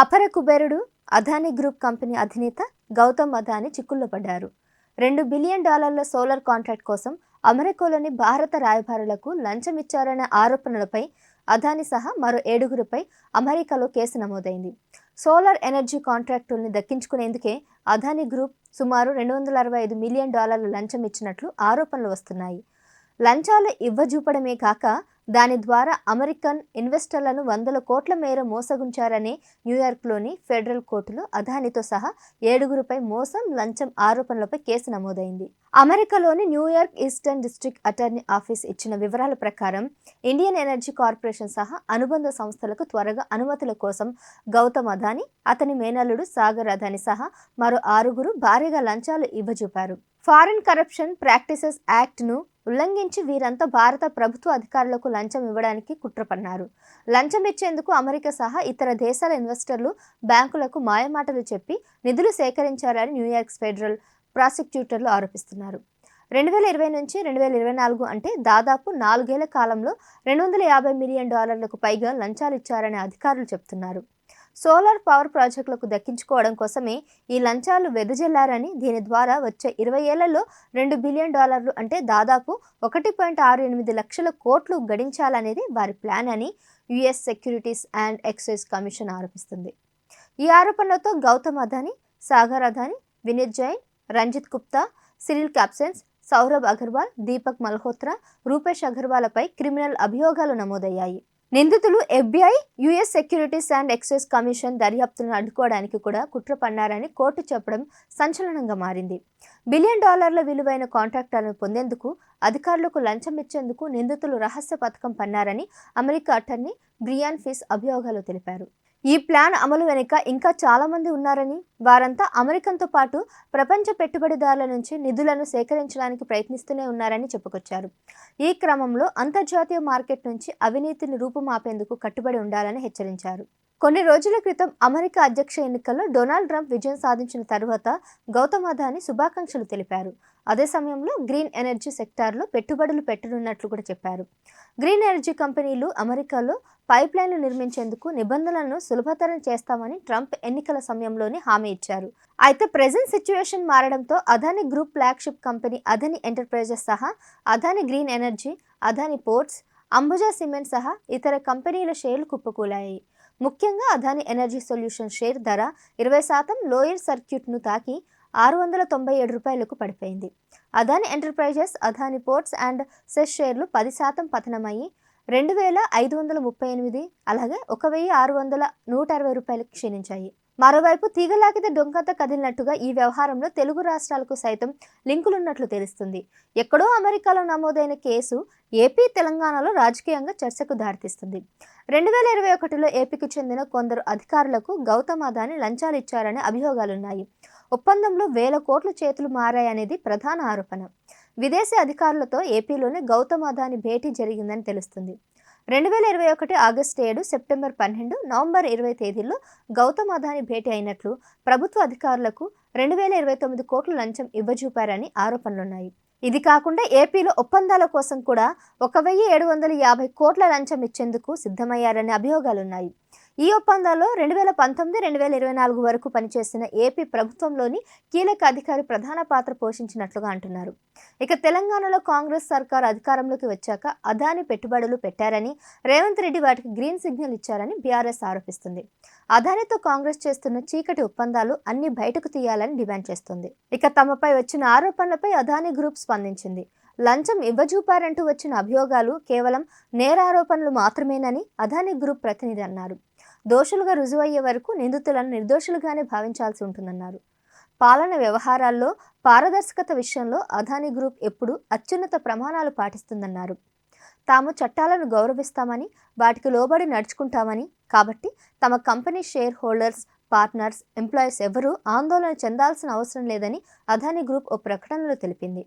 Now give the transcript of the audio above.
అపర కుబేరుడు Adani group company అధినేత గౌతమ్ అదానీ చిక్కుల్లో పడ్డారు. $2 బిలియన్ సోలార్ కాంట్రాక్ట్ కోసం అమెరికాలోని భారత రాయబారులకు లంచం ఇచ్చారనే ఆరోపణలపై అదానీ సహా మరో 7గురిపై అమెరికాలో కేసు నమోదైంది. సోలార్ ఎనర్జీ కాంట్రాక్టుల్ని దక్కించుకునేందుకే అదానీ గ్రూప్ సుమారు $265 మిలియన్ లంచం ఇచ్చినట్లు ఆరోపణలు వస్తున్నాయి. లంచాలు ఇవ్వజూపడమే కాక దాని ద్వారా అమెరికన్ ఇన్వెస్టర్లను వందల కోట్ల మేర మోసగుంచారని న్యూయార్క్లోని ఫెడరల్ కోర్టులో అదానీతో సహా 7గురిపై మోసం, లంచం ఆరోపణలపై కేసు నమోదైంది. అమెరికాలోని New York eastern district attorney office ఇచ్చిన వివరాల ప్రకారం ఇండియన్ ఎనర్జీ కార్పొరేషన్ సహా అనుబంధ సంస్థలకు త్వరగా అనుమతుల కోసం గౌతమ్ అదానీ, అతని మేనల్లుడు సాగర్ అదానీ సహా మరో 6గురు భారీగా లంచాలు ఇవ్వజూపారు. ఫారిన్ కరప్షన్ ప్రాక్టీసెస్ యాక్ట్ను ఉల్లంఘించి వీరంతా భారత ప్రభుత్వ అధికారులకు లంచం ఇవ్వడానికి కుట్ర పన్నారు. లంచం ఇచ్చేందుకు అమెరికా సహా ఇతర దేశాల ఇన్వెస్టర్లు, బ్యాంకులకు మాయమాటలు చెప్పి నిధులు సేకరించారని న్యూయార్క్ ఫెడరల్ ప్రాసిక్యూటర్లు ఆరోపిస్తున్నారు. 2020 నుంచి 2024 అంటే దాదాపు 4 ఏళ్ల కాలంలో $250 మిలియన్ పైగా లంచాలు ఇచ్చారని అధికారులు చెబుతున్నారు. సోలార్ పవర్ ప్రాజెక్టులకు దక్కించుకోవడం కోసమే ఈ లంచాలు వెదజల్లారని, దీని ద్వారా వచ్చే 20 ఏళ్లలో $2 బిలియన్ అంటే దాదాపు 1.68 లక్షల కోట్లు గడించాలనేది వారి ప్లాన్ అని US securities and excise commission ఆరోపిస్తుంది. ఈ ఆరోపణలతో గౌతమ్ అదానీ, సాగర్ అదానీ, వినీత్ జైన్, రంజిత్ గుప్తా, సిరిల్ క్యాప్సెన్స్, సౌరభ్ అగర్వాల్, దీపక్ మల్హోత్రా, రూపేష్ అగర్వాల్పై క్రిమినల్ అభియోగాలు నమోదయ్యాయి. నిందితులు FBI, US securities and excise commission దర్యాప్తులను అడ్డుకోవడానికి కూడా కుట్ర పన్నారని కోర్టు చెప్పడం సంచలనంగా మారింది. $1 బిలియన్ విలువైన కాంట్రాక్టులను పొందేందుకు అధికారులకు లంచం ఇచ్చేందుకు నిందితులు రహస్య పథకం పన్నారని అమెరికా అటార్నీ బ్రియాన్ ఫీస్ అభియోగాలు తెలిపారు. ఈ ప్లాన్ అమలు వెనుక ఇంకా చాలా మంది ఉన్నారని, వారంతా అమెరికన్తో పాటు ప్రపంచ పెట్టుబడిదారుల నుంచి నిధులను సేకరించడానికి ప్రయత్నిస్తూనే ఉన్నారని చెప్పుకొచ్చారు. ఈ క్రమంలో అంతర్జాతీయ మార్కెట్ నుంచి అవినీతిని రూపుమాపేందుకు కట్టుబడి ఉండాలని హెచ్చరించారు. కొన్ని రోజుల క్రితం అమెరికా అధ్యక్ష ఎన్నికల్లో డొనాల్డ్ ట్రంప్ విజయం సాధించిన తరువాత గౌతమ్ అదానీ శుభాకాంక్షలు తెలిపారు. అదే సమయంలో గ్రీన్ ఎనర్జీ సెక్టార్లో పెట్టుబడులు పెట్టనున్నట్లు కూడా చెప్పారు. గ్రీన్ ఎనర్జీ కంపెనీలు అమెరికాలో పైప్లైన్లు నిర్మించేందుకు నిబంధనలను సులభతరం చేస్తామని ట్రంప్ ఎన్నికల సమయంలోనే హామీ ఇచ్చారు. అయితే ప్రెజెంట్ సిచ్యువేషన్ మారడంతో Adani group flagship company Adani enterprises సహా Adani green energy, Adani ports, Ambuja cement సహా ఇతర కంపెనీల షేర్లు కుప్పకూలాయి. ముఖ్యంగా అదానీ ఎనర్జీ సొల్యూషన్ షేర్ ధర 20% లోయర్ సర్క్యూట్ను తాకి $697 పడిపోయింది. Adani Enterprises, Adani Ports and SEZ షేర్లు 10% పతనమయ్యి 2,538, అలాగే 1,660 క్షీణించాయి. మరోవైపు తీగలాగితే డొంకంత కదిలినట్టుగా ఈ వ్యవహారంలో తెలుగు రాష్ట్రాలకు సైతం లింకులున్నట్లు తెలుస్తుంది. ఎక్కడో అమెరికాలో నమోదైన కేసు ఏపీ, తెలంగాణలో రాజకీయంగా చర్చకు దారితీస్తుంది. 2021లో ఏపీకి చెందిన కొందరు అధికారులకు గౌతమ్ అదానీ లంచాలు ఇచ్చారనే అభియోగాలున్నాయి. ఒప్పందంలో వేల కోట్ల చేతులు మారాయనేది ప్రధాన ఆరోపణ. విదేశీ అధికారులతో ఏపీలోనే గౌతమ్ అదానీ భేటీ జరిగిందని తెలుస్తుంది. 2021 ఆగస్టు 7, సెప్టెంబర్ 12, నవంబర్ 20 తేదీల్లో గౌతమ్ అదానీ భేటీ అయినట్లు ప్రభుత్వ అధికారులకు 2029 కోట్ల లంచం ఇవ్వజూపారని ఆరోపణలున్నాయి. ఇది కాకుండా ఏపీలో ఒప్పందాల కోసం కూడా 1,750 కోట్ల లంచం ఇచ్చేందుకు సిద్ధమయ్యారనే అభియోగాలున్నాయి. ఈ ఒప్పందాల్లో 2019-2024 వరకు పనిచేసిన ఏపీ ప్రభుత్వంలోని కీలక అధికారి ప్రధాన పాత్ర పోషించినట్లుగా అంటున్నారు. ఇక తెలంగాణలో కాంగ్రెస్ సర్కార్ అధికారంలోకి వచ్చాక అదానీ పెట్టుబడులు పెట్టారని, రేవంత్ రెడ్డి వాటికి గ్రీన్ సిగ్నల్ ఇచ్చారని బీఆర్ఎస్ ఆరోపిస్తుంది. అదానీతో కాంగ్రెస్ చేస్తున్న చీకటి ఒప్పందాలు అన్ని బయటకు తీయాలని డిమాండ్ చేస్తుంది. ఇక తమపై వచ్చిన ఆరోపణలపై అదానీ గ్రూప్ స్పందించింది. లంచం ఇవ్వజూపారంటూ వచ్చిన అభియోగాలు కేవలం నేరారోపణలు మాత్రమేనని అదానీ గ్రూప్ ప్రతినిధి అన్నారు. దోషులుగా రుజువయ్యే వరకు నిందితులను నిర్దోషులుగానే భావించాల్సి ఉంటుందన్నారు. పాలన వ్యవహారాల్లో పారదర్శకత విషయంలో అదానీ గ్రూప్ ఎప్పుడూ అత్యున్నత ప్రమాణాలు పాటిస్తుందన్నారు. తాము చట్టాలను గౌరవిస్తామని, వాటికి లోబడి నడుచుకుంటామని, కాబట్టి తమ company share holders, partners, employees ఎవరూ ఆందోళన చెందాల్సిన అవసరం లేదని అదానీ గ్రూప్ ఓ ప్రకటనలో తెలిపింది.